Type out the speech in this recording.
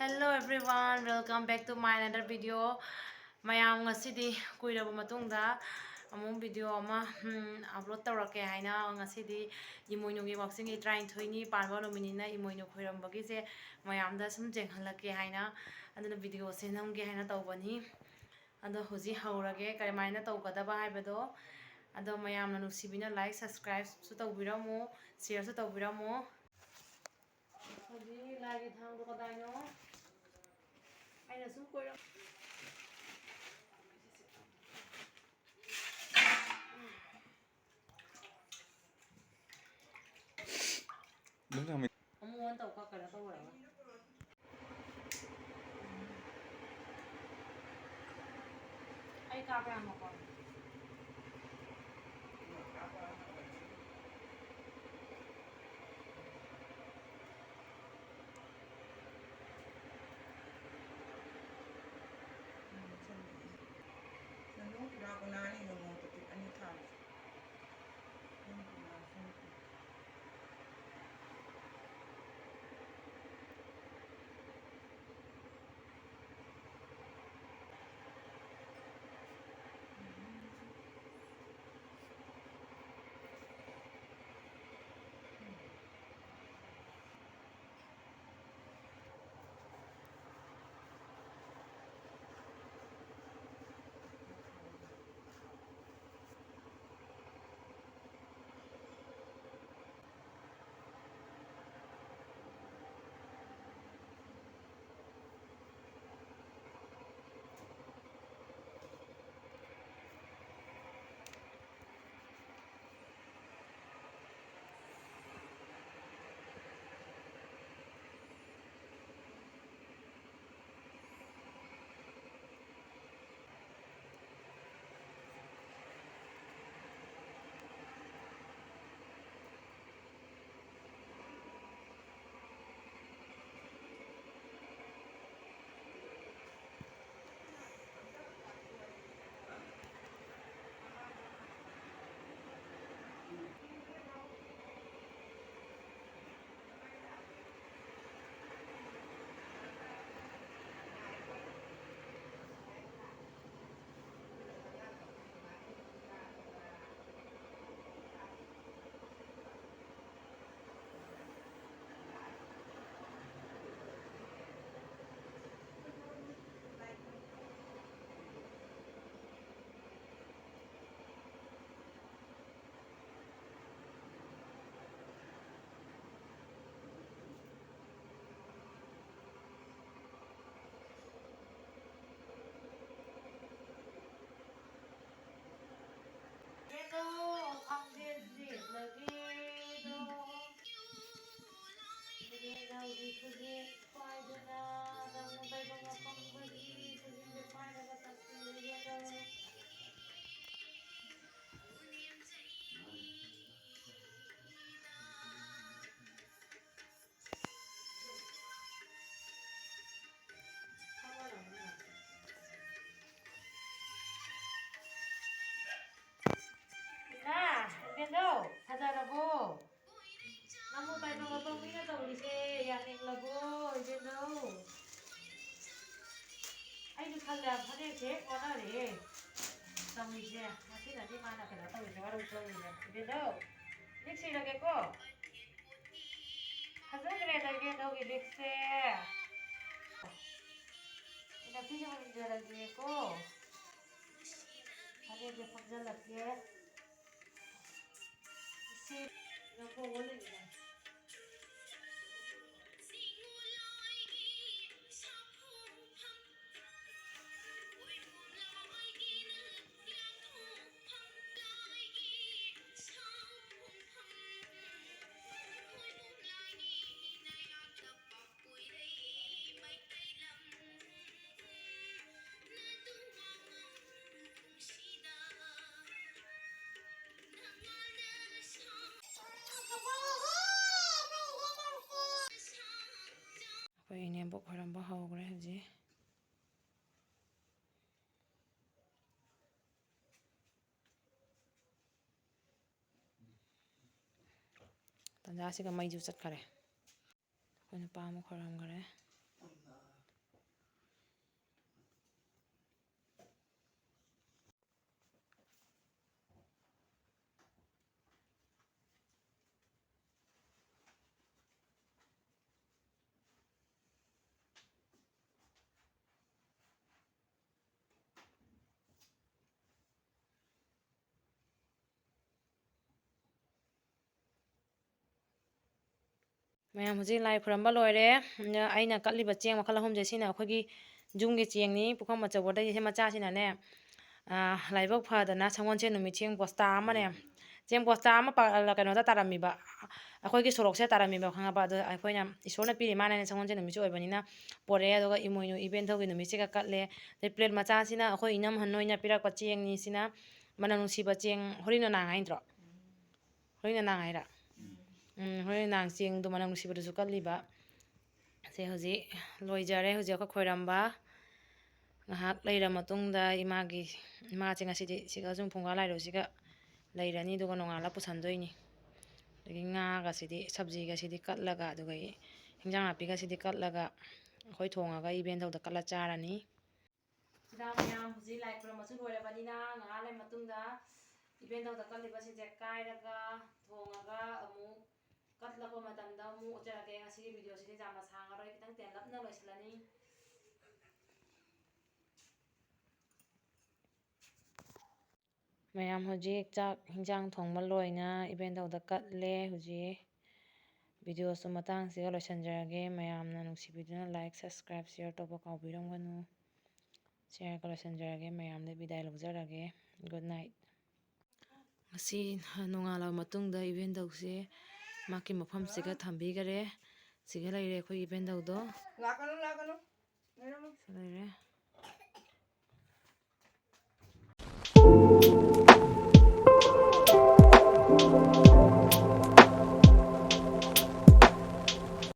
Hello everyone, welcome back to my another video. mayam ngasidi kuiraba matungda among video ama upload tawrake haina ngasidi imoino gi boxing gi trying thoini parba nominina imoino khoiram bagi se mayam da sum jenghalake haina aduna video se namge haina tawbani ado hoji haurage kaymaina tawgadaba haibado ado mayam na nusibina like subscribe su tawbiramo share su tawbiramo hoji like thang do kadaino aina sum koiram Đúng rồi mình muốn tàu qua cái đó tàu rồi ai cà ra mà còn đâu thật ra là vô nó mua bài mà bông nghĩ nó tàu đi xe nhà định là vô bên đâu anh được thằng làm phát hiện thế con nào để tàu đi xe mà thế là đi mà là phải là tàu đi xe vào đâu chơi này bên đâu biết gì là cái cô thật ra cái này là bên đâu cái biết xe là khi mà mình giờ là cái cô phát hiện cái phong dân là kia xe nó vô lên này Vậy nè bộ khỏi làm bao hầu cái này gì tanja siga mai ju chat kare ko na pa mo khoram kare ꯃꯌꯥꯝ ꯍꯧꯖꯤꯛ ꯂꯥꯏ ꯈꯨꯔꯝꯕ ꯂꯣꯏꯔꯦ ꯑꯩꯅ ꯀꯠꯂꯤꯕ ꯆꯦꯡ ꯃꯈꯜ ꯑꯍꯨꯝꯁꯦ ꯁꯤꯅ ꯑꯩꯈꯣꯏꯒꯤ ꯖꯨꯝꯒꯤ ꯆꯦꯡꯅꯤ ꯄꯨꯈꯝ ꯑꯆꯧꯕꯗꯒꯤ ꯃꯆꯥꯁꯤꯅꯅꯦ ꯂꯥꯏꯕꯛ ꯐꯗꯅ ꯁꯒꯣꯜꯁꯦꯟ ꯅꯨꯃꯤꯠ ꯆꯦꯡ ꯕꯣꯁꯇꯥ ꯑꯃꯅꯦ ꯆꯦꯡ ꯕꯣꯁꯇꯥ ꯑꯃ ꯀꯩꯅꯣꯗ ꯇꯥꯔꯝꯃꯤꯕ ꯑꯩꯈꯣꯏꯒꯤ ꯁꯣꯔꯣꯛꯁꯦ ꯇꯥꯔꯝꯃꯤꯕ ꯈꯪꯉꯕ ꯑꯗꯣ ꯑꯩꯈꯣꯏꯅ ꯏꯁꯣꯔꯅ ꯄꯤꯔꯤ ꯃꯥꯅꯅꯦ ꯁꯒꯣꯜꯁꯦꯟ ꯅꯨꯃꯤꯠꯁꯨ ꯑꯣꯏꯕꯅꯤꯅ ꯄꯣꯔꯛꯑꯦ ꯑꯗꯨꯒ ꯏꯃꯣꯏꯅꯨ ꯏꯕꯦꯟꯊꯧꯒꯤ ꯅꯨꯃꯤꯠꯁꯤꯒ ꯀꯠꯂꯦ ꯑꯗꯩ ꯄ꯭ꯂꯦꯠ ꯃꯆꯥꯁꯤꯅ ꯑꯩꯈꯣꯏ ꯏꯅꯝꯍꯟ ꯑꯣꯏꯅ ꯄꯤꯔꯛꯄ ꯆꯦꯡꯅꯤ ꯁꯤꯅ ꯃꯅꯝ ꯅꯨꯡꯁꯤꯕ ꯆꯦꯡ ꯍꯣꯔꯤꯅ ꯅꯥꯡ ꯍꯥꯏꯗ꯭ꯔꯣ ꯍꯣꯔꯤꯅ ꯅꯥꯡ ꯍꯥꯏꯔ ꯍꯣꯔꯦꯟ ꯅꯥꯡ ꯆꯦꯡꯗꯣ ꯃꯅꯝ ꯅꯨꯡꯁꯤꯕꯗꯨꯁꯨ ꯀꯠꯂꯤꯕ ꯁꯦ ꯍꯧꯖꯤꯛ ꯂꯣꯏꯖꯔꯦ ꯍꯧꯖꯤꯛ ꯑꯩꯈꯣꯏ ꯈꯣꯏꯔꯝꯕ ꯉꯥꯏꯍꯥꯛ ꯂꯩꯔ ꯃꯇꯨꯡꯗ ꯏꯃꯥꯁꯦ ꯉꯁꯤꯗꯤ ꯁꯤꯒ ꯁꯨꯝ ꯐꯨꯡꯒꯥ ꯂꯥꯏꯔꯨꯁꯤꯒ ꯂꯩꯔꯅꯤ ꯑꯗꯨꯒ ꯅꯣꯡꯉꯥꯜꯂ ꯄꯨꯁꯟꯗꯣꯏꯅꯤ ꯑꯗꯒꯤ ꯉꯥꯒꯁꯤꯗꯤ ꯁꯞꯖꯤꯒꯁꯤꯗꯤ ꯀꯠꯂꯒ ꯑꯗꯨꯒ ꯍꯤꯟꯖꯥꯡ ꯅꯥꯄꯤꯒꯁꯤꯗꯤ ꯀꯠꯂꯒ ꯑꯩꯈꯣꯏ ꯊꯣꯡꯉꯒ ꯏꯕꯦꯟꯊꯧꯗ ꯀꯠꯂ ꯆꯥꯔꯅꯤ ꯁꯤꯗ ꯃꯌꯥꯝ ꯍꯧꯖꯤꯛ ꯂꯥꯏ ꯈꯨꯔꯝꯕꯁꯨ ꯂꯣꯏꯔꯕꯅꯤꯅ ꯉꯥꯏꯍꯥꯛ ꯂꯩ ꯃꯇꯨꯡꯗ ꯏꯕꯦꯟꯊꯧꯗ ꯀꯠꯂꯤꯕꯁꯤꯡꯁꯦ ꯀꯥꯏꯔꯒ ꯊꯣꯡꯉꯒ ꯑꯃꯨꯛ ꯀꯠꯂꯛꯄ ꯃꯇꯝꯗ ꯑꯃꯨꯛ ꯎꯠꯆꯔꯛꯀꯦ ꯉꯁꯤꯒꯤ ꯚꯤꯗꯤꯑꯣꯁꯤꯗꯤ ꯌꯥꯝꯅ ꯁꯥꯡꯉꯔꯣꯏ ꯈꯤꯇꯪ ꯇꯦꯟꯂꯞꯅ ꯂꯣꯏꯁꯤꯜꯂꯅꯤ ꯃꯌꯥꯝ ꯍꯧꯖꯤꯛ ꯆꯥꯛ ꯍꯤꯟꯖꯥꯡ ꯊꯣꯡꯕ ꯂꯣꯏꯅ ꯏꯕꯦꯟꯊꯧꯗ ꯀꯠꯂꯦ ꯍꯧꯖꯤꯛ ꯚꯤꯗꯤꯑꯣꯁꯨ ꯃꯇꯥꯡꯁꯤꯒ ꯂꯣꯏꯁꯤꯟꯖꯔꯒꯦ ꯃꯌꯥꯝꯅ ꯅꯨꯡꯁꯤꯕꯤꯗꯨꯅ ꯂꯥꯏꯛ ꯁꯕꯁꯀ꯭ꯔꯥꯏꯞ ꯁꯤꯌꯔ ꯇꯧꯕ ꯀꯥꯎꯕꯤꯔꯝꯒꯅꯨ ꯁꯤꯌꯔꯒ ꯂꯣꯏꯁꯤꯟꯖꯔꯒꯦ ꯃꯌꯥꯝꯗ ꯕꯤꯗꯥꯏ ꯂꯧꯖꯔꯒꯦ ꯒꯨꯗ ꯅꯥꯏꯠ ꯉꯁꯤ ꯅꯣꯡꯉꯥꯜꯂꯕ ꯃꯇꯨꯡꯗ ꯏꯕꯦꯟꯊꯧꯁꯦ ꯃꯥꯒꯤ ꯃꯐꯝꯁꯤꯒ ꯊꯝꯕꯤꯈꯔꯦ ꯁꯤꯒ ꯂꯩꯔꯦ ꯑꯩꯈꯣꯏ ꯏꯕꯦꯟꯊꯧꯗꯣ ꯂꯥꯛꯀꯅꯨ